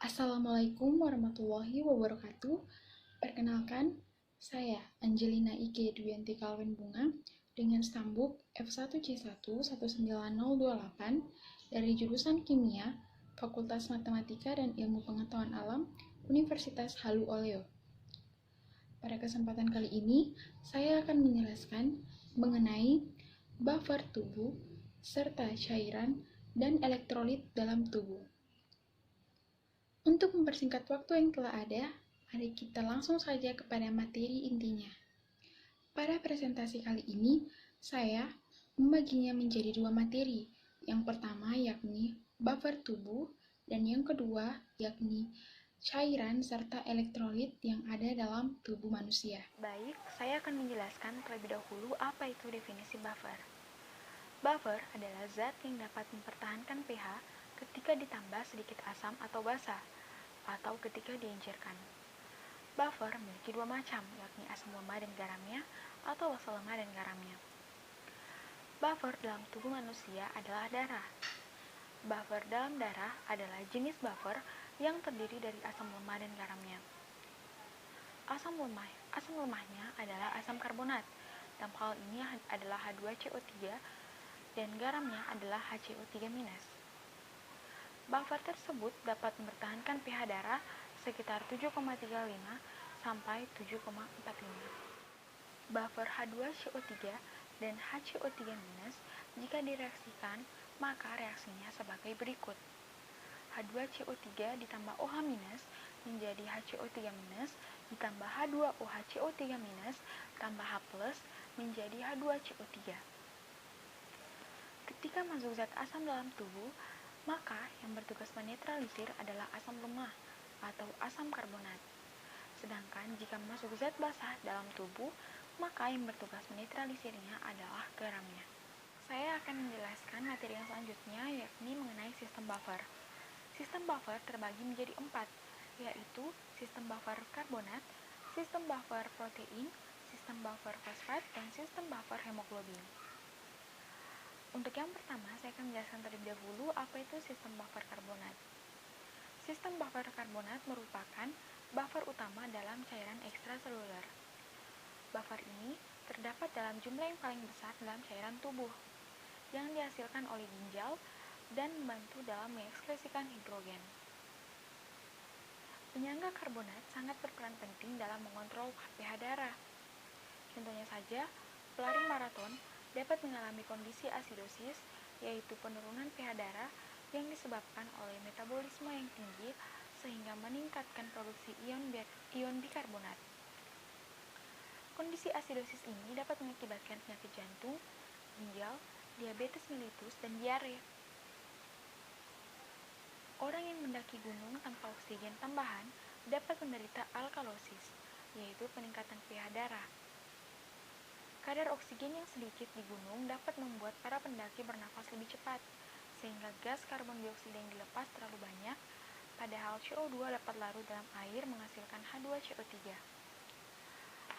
Assalamualaikum warahmatullahi wabarakatuh. Perkenalkan, saya Angelina Ike Dwianti Kalwen Bunga dengan stambuk F1C1 19028 dari jurusan Kimia, Fakultas Matematika dan Ilmu Pengetahuan Alam, Universitas Halu Oleo. Pada kesempatan kali ini, saya akan menjelaskan mengenai buffer tubuh serta cairan dan elektrolit dalam tubuh. Untuk mempersingkat waktu yang telah ada, mari kita langsung saja kepada materi intinya. Pada presentasi kali ini, saya membaginya menjadi dua materi. Yang pertama yakni buffer tubuh, dan yang kedua yakni cairan serta elektrolit yang ada dalam tubuh manusia. Baik, saya akan menjelaskan terlebih dahulu apa itu definisi buffer. Buffer adalah zat yang dapat mempertahankan pH ketika ditambah sedikit asam atau basa, atau ketika diencerkan. Buffer memiliki dua macam, yakni asam lemah dan garamnya, atau basa lemah dan garamnya. Buffer dalam tubuh manusia adalah darah. Buffer dalam darah adalah jenis buffer yang terdiri dari asam lemah dan garamnya. Asam lemahnya adalah asam karbonat. Dalam hal ini adalah H2CO3 dan garamnya adalah HCO3-. Buffer tersebut dapat mempertahankan pH darah sekitar 7,35 sampai 7,45. Buffer H2CO3 dan HCO3- jika direaksikan, maka reaksinya sebagai berikut. H2CO3 ditambah OH- menjadi HCO3- ditambah H2OHCO3- tambah H+ menjadi H2CO3. Ketika masuk zat asam dalam tubuh, maka yang bertugas menetralisir adalah asam lemah atau asam karbonat. Sedangkan jika masuk zat basah dalam tubuh, maka yang bertugas menetralisirnya adalah garamnya. Saya akan menjelaskan materi yang selanjutnya, yakni mengenai sistem buffer. Sistem buffer terbagi menjadi 4, yaitu sistem buffer karbonat, sistem buffer protein, sistem buffer fosfat, dan sistem buffer hemoglobin. Untuk yang pertama, saya akan menjelaskan terlebih dahulu apa itu sistem buffer karbonat. Sistem buffer karbonat merupakan buffer utama dalam cairan ekstraseluler. Buffer ini terdapat dalam jumlah yang paling besar dalam cairan tubuh, yang dihasilkan oleh ginjal dan membantu dalam mengekskresikan hidrogen. Penyangga karbonat sangat berperan penting dalam mengontrol pH darah. Contohnya saja, pelari maraton dapat mengalami kondisi asidosis, yaitu penurunan pH darah yang disebabkan oleh metabolisme yang tinggi sehingga meningkatkan produksi ion bikarbonat. Kondisi asidosis ini dapat mengakibatkan penyakit jantung, ginjal, diabetes mellitus, dan diare. Orang yang mendaki gunung tanpa oksigen tambahan dapat menderita alkalosis, yaitu peningkatan pH darah. Kadar oksigen yang sedikit di gunung dapat membuat para pendaki bernafas lebih cepat, sehingga gas karbon dioksida yang dilepas terlalu banyak, padahal CO2 dapat larut dalam air menghasilkan H2CO3.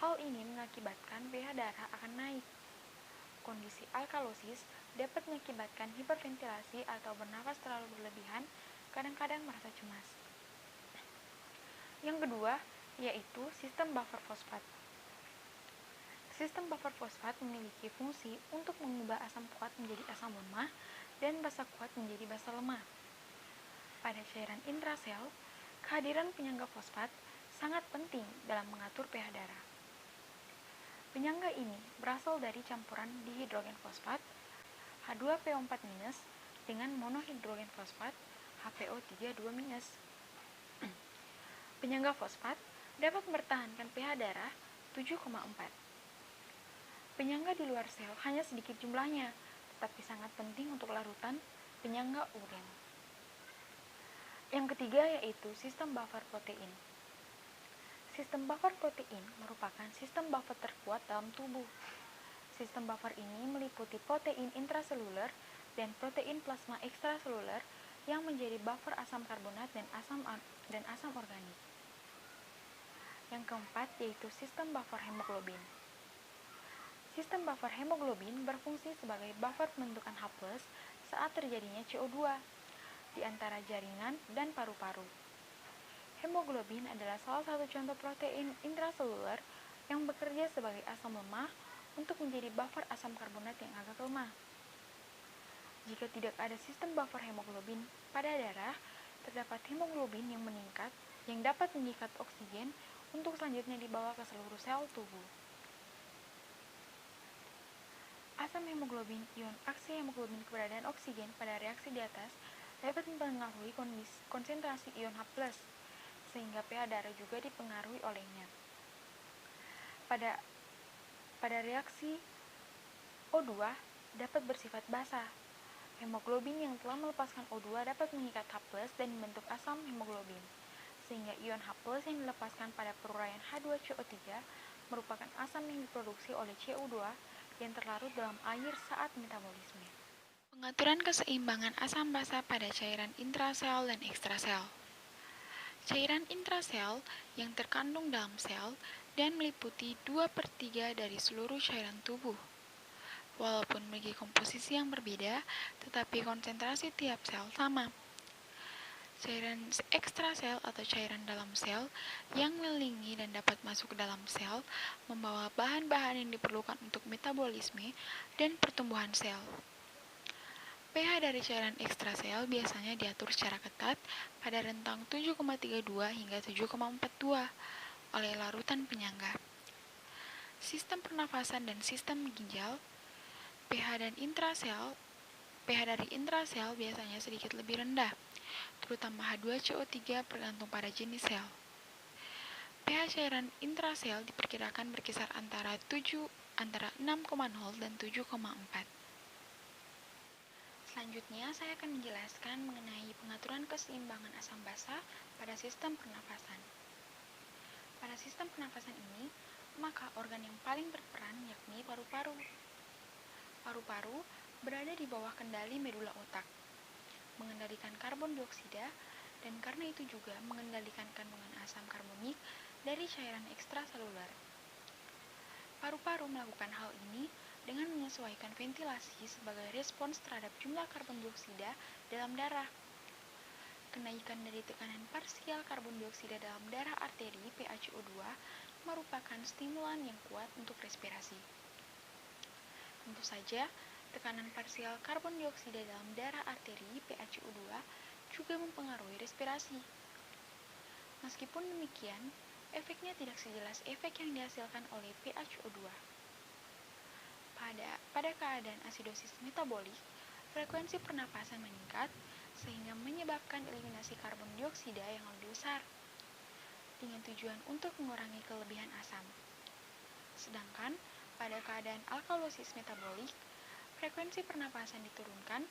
Hal ini mengakibatkan pH darah akan naik. Kondisi alkalosis dapat mengakibatkan hiperventilasi atau bernafas terlalu berlebihan, kadang-kadang merasa cemas. Yang kedua, yaitu sistem buffer fosfat. Sistem buffer fosfat memiliki fungsi untuk mengubah asam kuat menjadi asam lemah dan basa kuat menjadi basa lemah. Pada cairan intrasel, kehadiran penyangga fosfat sangat penting dalam mengatur pH darah. Penyangga ini berasal dari campuran dihidrogen fosfat H2PO4- dengan monohidrogen fosfat HPO32-. Penyangga fosfat dapat mempertahankan pH darah 7,4. Penyangga di luar sel hanya sedikit jumlahnya, tetapi sangat penting untuk larutan penyangga urin. Yang ketiga yaitu sistem buffer protein. Sistem buffer protein merupakan sistem buffer terkuat dalam tubuh. Sistem buffer ini meliputi protein intraseluler dan protein plasma ekstraseluler yang menjadi buffer asam karbonat dan asam organik. Yang keempat yaitu sistem buffer hemoglobin. Sistem buffer hemoglobin berfungsi sebagai buffer pembentukan H+ saat terjadinya CO2 di antara jaringan dan paru-paru. Hemoglobin adalah salah satu contoh protein intraseluler yang bekerja sebagai asam lemah untuk menjadi buffer asam karbonat yang agak lemah. Jika tidak ada sistem buffer hemoglobin pada darah, terdapat hemoglobin yang meningkat yang dapat mengikat oksigen untuk selanjutnya dibawa ke seluruh sel tubuh. Asam hemoglobin, ion aksi hemoglobin keberadaan oksigen pada reaksi di atas dapat mempengaruhi konsentrasi ion H+, sehingga pH darah juga dipengaruhi olehnya. Pada reaksi O2 dapat bersifat basa. Hemoglobin yang telah melepaskan O2 dapat mengikat H+ dan membentuk asam hemoglobin, sehingga ion H+ yang dilepaskan pada peruraian H2CO3 merupakan asam yang diproduksi oleh CO2 yang terlarut dalam air saat metabolisme. Pengaturan keseimbangan asam basa pada cairan intrasel dan ekstrasel. Cairan intrasel yang terkandung dalam sel dan meliputi 2/3 dari seluruh cairan tubuh. Walaupun memiliki komposisi yang berbeda, tetapi konsentrasi tiap sel sama. Cairan ekstrasel atau cairan dalam sel yang mengelilingi dan dapat masuk ke dalam sel membawa bahan-bahan yang diperlukan untuk metabolisme dan pertumbuhan sel. pH dari cairan ekstrasel biasanya diatur secara ketat pada rentang 7,32 hingga 7,42 oleh larutan penyangga. Sistem pernafasan dan sistem ginjal, pH dari intrasel biasanya sedikit lebih rendah, terutama H2CO3 bergantung pada jenis sel. pH cairan intrasel diperkirakan berkisar antara 6,0 dan 7,4. Selanjutnya, saya akan menjelaskan mengenai pengaturan keseimbangan asam basa pada sistem pernafasan. Pada sistem pernafasan ini, maka organ yang paling berperan yakni paru-paru. Paru-paru berada di bawah kendali medula otak, mengendalikan karbon dioksida, dan karena itu juga mengendalikan kandungan asam karbonik dari cairan ekstraseluler. Paru-paru melakukan hal ini dengan menyesuaikan ventilasi sebagai respons terhadap jumlah karbon dioksida dalam darah. Kenaikan dari tekanan parsial karbon dioksida dalam darah arteri PaCO2 merupakan stimulan yang kuat untuk respirasi. Tentu saja, tekanan parsial karbon dioksida dalam darah arteri PaCO2 juga mempengaruhi respirasi. Meskipun demikian, efeknya tidak sejelas efek yang dihasilkan oleh PaCO2. Pada keadaan asidosis metabolik, frekuensi pernapasan meningkat sehingga menyebabkan eliminasi karbon dioksida yang lebih besar dengan tujuan untuk mengurangi kelebihan asam. Sedangkan pada keadaan alkalosis metabolik, frekuensi pernapasan diturunkan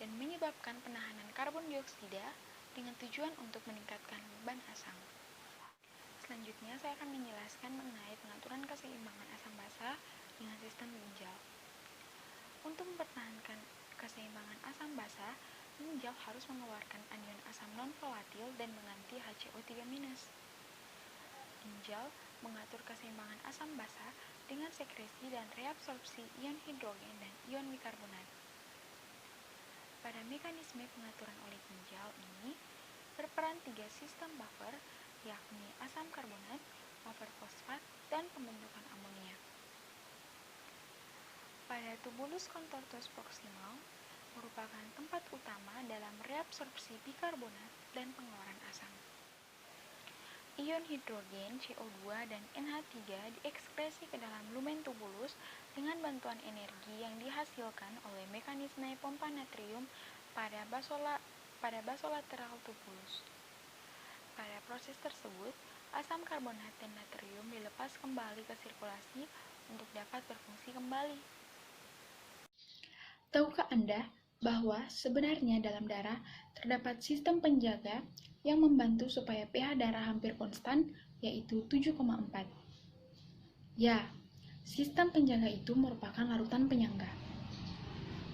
dan menyebabkan penahanan karbon dioksida dengan tujuan untuk meningkatkan beban asam. Selanjutnya, saya akan menjelaskan mengenai pengaturan keseimbangan asam basa dengan sistem ginjal. Untuk mempertahankan keseimbangan asam basa, ginjal harus mengeluarkan anion asam non-volatil dan mengganti HCO3-. Ginjal mengatur keseimbangan asam basa dengan sekresi dan reabsorpsi ion hidrogen dan ion bikarbonat. Pada mekanisme pengaturan oleh ginjal ini, berperan 3 sistem buffer, yakni asam karbonat, buffer fosfat, dan pembentukan amonia. Pada tubulus contortus proximal merupakan tempat utama dalam reabsorpsi bikarbonat dan pengeluaran asam. Ion hidrogen CO2 dan NH3 diekskresi ke dalam lumen tubulus dengan bantuan energi yang dihasilkan oleh mekanisme pompa natrium pada basolateral tubulus. Pada proses tersebut, asam karbonat dan natrium dilepas kembali ke sirkulasi untuk dapat berfungsi kembali. Tahukah Anda bahwa sebenarnya dalam darah terdapat sistem penjaga yang membantu supaya pH darah hampir konstan, yaitu 7,4. Ya, sistem penjaga itu merupakan larutan penyangga.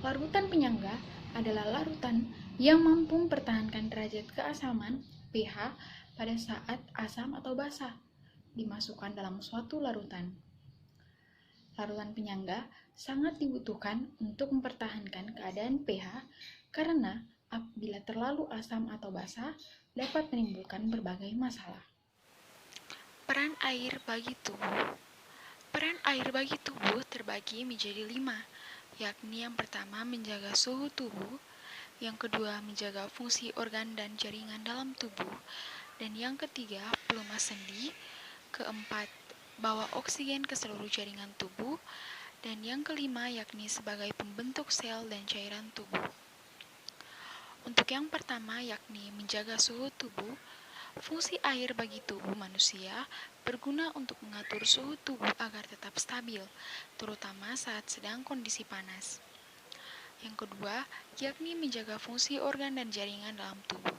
Larutan penyangga adalah larutan yang mampu mempertahankan derajat keasaman pH pada saat asam atau basa dimasukkan dalam suatu larutan. Larutan penyangga sangat dibutuhkan untuk mempertahankan keadaan pH karena apabila terlalu asam atau basa, dapat menimbulkan berbagai masalah. Peran air bagi tubuh. Peran air bagi tubuh terbagi menjadi 5, yakni yang pertama menjaga suhu tubuh, yang kedua menjaga fungsi organ dan jaringan dalam tubuh, dan yang ketiga pelumas sendi, keempat bawa oksigen ke seluruh jaringan tubuh, dan yang kelima yakni sebagai pembentuk sel dan cairan tubuh. Untuk yang pertama yakni menjaga suhu tubuh, fungsi air bagi tubuh manusia berguna untuk mengatur suhu tubuh agar tetap stabil, terutama saat sedang kondisi panas. Yang kedua, yakni menjaga fungsi organ dan jaringan dalam tubuh.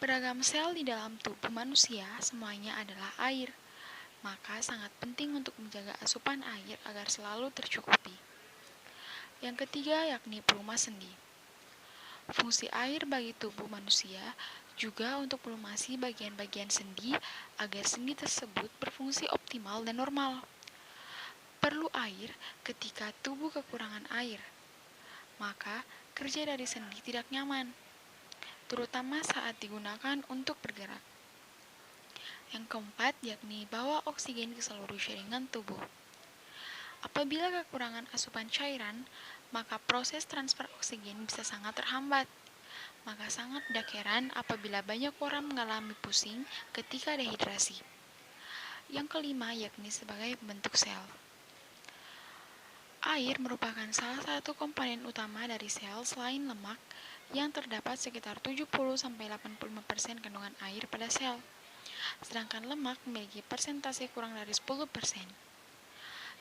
Beragam sel di dalam tubuh manusia semuanya adalah air, maka sangat penting untuk menjaga asupan air agar selalu tercukupi. Yang ketiga, yakni pelumas sendi. Fungsi air bagi tubuh manusia juga untuk melumasi bagian-bagian sendi agar sendi tersebut berfungsi optimal dan normal. Perlu air ketika tubuh kekurangan air, maka kerja dari sendi tidak nyaman, terutama saat digunakan untuk bergerak. Yang keempat yakni bawa oksigen ke seluruh jaringan tubuh. Apabila kekurangan asupan cairan, maka proses transfer oksigen bisa sangat terhambat. Maka sangat tidak heran apabila banyak orang mengalami pusing ketika dehidrasi. Yang kelima yakni sebagai pembentuk sel. Air merupakan salah satu komponen utama dari sel selain lemak yang terdapat sekitar 70-85% kandungan air pada sel. Sedangkan lemak memiliki persentase kurang dari 10%.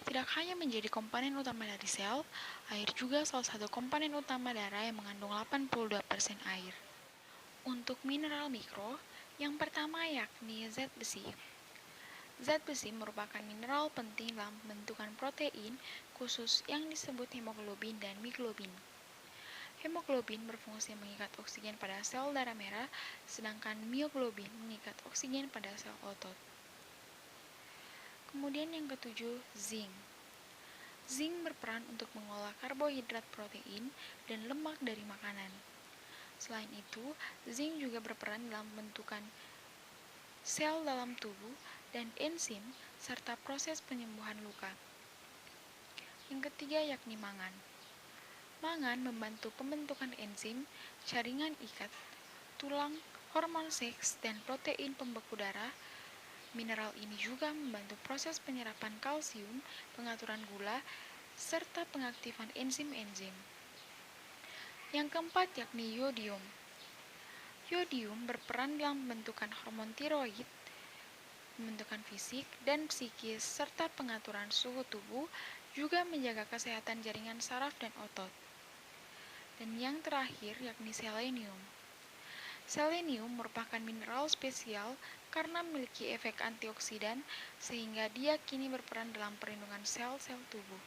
Tidak hanya menjadi komponen utama dari sel, air juga salah satu komponen utama darah yang mengandung 82% air. Untuk mineral mikro, yang pertama yakni zat besi. Zat besi merupakan mineral penting dalam pembentukan protein khusus yang disebut hemoglobin dan mioglobin. Hemoglobin berfungsi mengikat oksigen pada sel darah merah, sedangkan mioglobin mengikat oksigen pada sel otot. Kemudian yang ketujuh, zinc. Zinc berperan untuk mengolah karbohidrat, protein, dan lemak dari makanan. Selain itu, zinc juga berperan dalam pembentukan sel dalam tubuh dan enzim serta proses penyembuhan luka. Yang ketiga yakni mangan. Mangan membantu pembentukan enzim, jaringan ikat, tulang, hormon seks, dan protein pembeku darah. Mineral ini juga membantu proses penyerapan kalsium, pengaturan gula, serta pengaktifan enzim-enzim. Yang keempat yakni yodium. Yodium berperan dalam pembentukan hormon tiroid, pembentukan fisik dan psikis, serta pengaturan suhu tubuh, juga menjaga kesehatan jaringan saraf dan otot. Dan yang terakhir yakni selenium. Selenium merupakan mineral spesial karena memiliki efek antioksidan sehingga dia kini berperan dalam perlindungan sel-sel tubuh.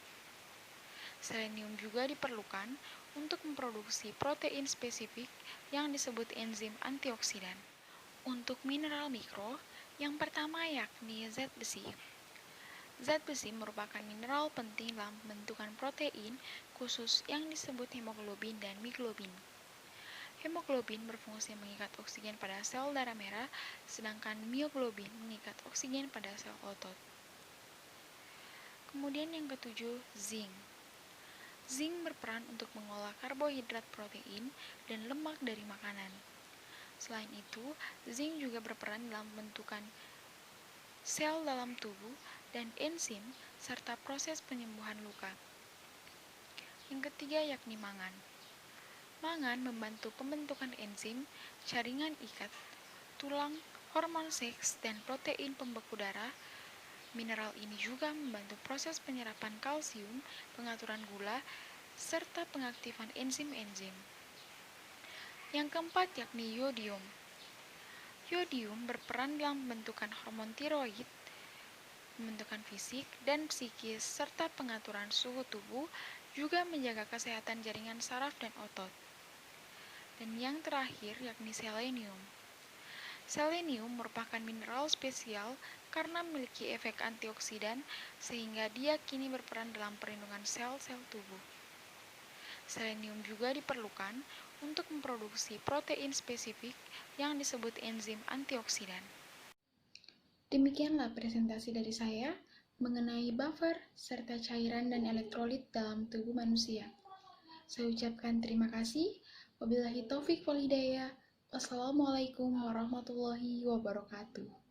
Selenium juga diperlukan untuk memproduksi protein spesifik yang disebut enzim antioksidan. Untuk mineral mikro, yang pertama yakni zat besi. Zat besi merupakan mineral penting dalam pembentukan protein khusus yang disebut hemoglobin dan mioglobin. Hemoglobin berfungsi mengikat oksigen pada sel darah merah, sedangkan mioglobin mengikat oksigen pada sel otot. Kemudian yang ketujuh, zinc. Zinc berperan untuk mengolah karbohidrat, protein, dan lemak dari makanan. Selain itu, zinc juga berperan dalam pembentukan sel dalam tubuh dan enzim serta proses penyembuhan luka. Yang ketiga yakni mangan. Mangan membantu pembentukan enzim, jaringan ikat, tulang, hormon seks, dan protein pembeku darah. Mineral ini juga membantu proses penyerapan kalsium, pengaturan gula, serta pengaktifan enzim-enzim. Yang keempat yakni yodium. Yodium berperan dalam pembentukan hormon tiroid, pembentukan fisik dan psikis, serta pengaturan suhu tubuh, juga menjaga kesehatan jaringan saraf dan otot. Dan yang terakhir yakni selenium. Selenium merupakan mineral spesial karena memiliki efek antioksidan sehingga dia kini berperan dalam perlindungan sel-sel tubuh. Selenium juga diperlukan untuk memproduksi protein spesifik yang disebut enzim antioksidan. Demikianlah presentasi dari saya mengenai buffer serta cairan dan elektrolit dalam tubuh manusia. Saya ucapkan terima kasih. Wabillahi taufik wal hidayah. Wassalamualaikum warahmatullahi wabarakatuh.